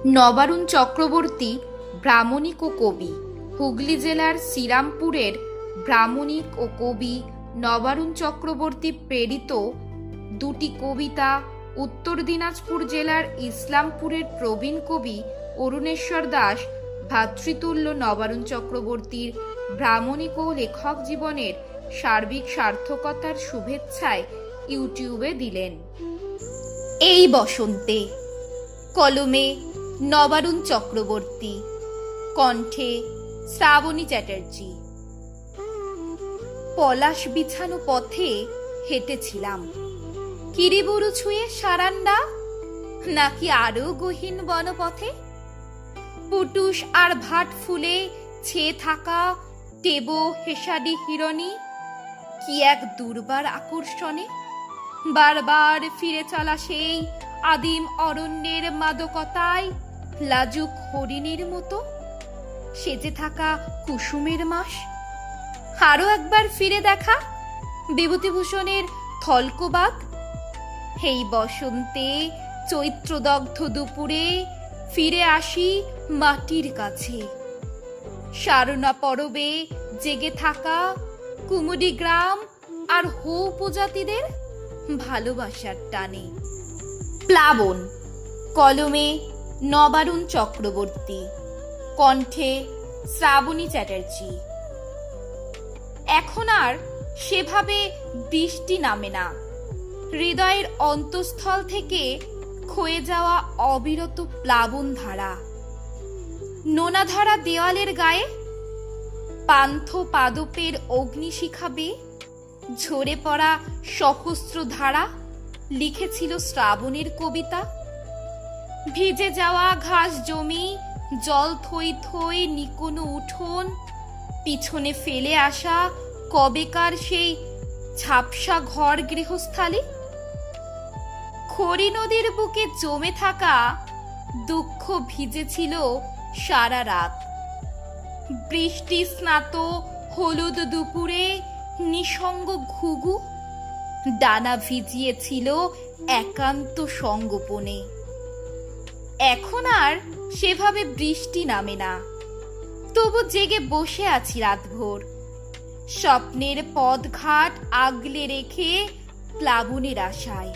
নবারুণ চক্রবর্তী ব্রাহ্মণিক ও কবি। হুগলি জেলার শ্রীরামপুরের ব্রাহ্মণিক ও কবি নবারুণ চক্রবর্তী প্রেরিত দুটি কবিতা উত্তর দিনাজপুর জেলার ইসলামপুরের প্রবীণ কবি অরুণেশ্বর দাস ভ্রাতৃতুল্য নবারুণ চক্রবর্তীর ব্রাহ্মণিক ও লেখক জীবনের সার্বিক সার্থকতার শুভেচ্ছায় ইউটিউবে দিলেন। এই বসন্তে, কলমে নবারুণ চক্রবর্তী, কণ্ঠে শ্রাবণী চ্যাটার্জি। পলাশ বিছানো পথে হেঁটেছিলাম, কিরিবুরু ছুঁয়ে সারান্ডা নাকি আরো গহীন বনপথে। পুটুস আর ভাট ফুলে ছেয়ে থাকা টেবো হেসাডি হিরণী কি এক দুর্বার আকর্ষণে বারবার ফিরে চলা সেই আদিম অরণ্যের মাদকতায় লাজুক হরিণীর মতো সেজে থাকা কুসুমের মাস। আরো একবার ফিরে দেখা বিভূতিভূষণের থলকবাগ। এই বসন্তে চৈত্রদগ্ধ দুপুরে ফিরে আসি মাটির কাছে, সারনা পরবে জেগে থাকা কুমুদি গ্রাম আর হো উপজাতিদের ভালোবাসার টানে। প্লাবন, কলমে নবারুণ চক্রবর্তী, কণ্ঠে শ্রাবণী চ্যাটার্জি। এখন আর সেভাবে বৃষ্টি নামে না, হৃদয়ের অন্তঃস্থল থেকে ক্ষয়ে যাওয়া অবিরত প্লাবন ধারা। নোনাধরা দেওয়ালের গায়ে পান্থ পাদপের অগ্নিশিখাবে ঝরে পড়া সহস্র ধারা লিখেছিল শ্রাবণের কবিতা। ভিজে যাওয়া ঘাস জমি, জল থই থই নিকোনো উঠোন, পিছনে ফেলে আসা কবেকার সেই ঝাপসা ঘর গৃহস্থালী। খড়ি নদীর বুকে জমে থাকা দুঃখ ভিজেছিল সারা রাত। বৃষ্টি স্নাত হলুদ দুপুরে নিঃসঙ্গ ঘুঘু ডানা ভিজিয়েছিল একান্ত সঙ্গোপনে। এখন আর সেভাবে বৃষ্টি নামে না, তবু জেগে বসে আছি রাতভর, স্বপ্নের পথঘাট আগলে রেখে প্লাবনের আশায়।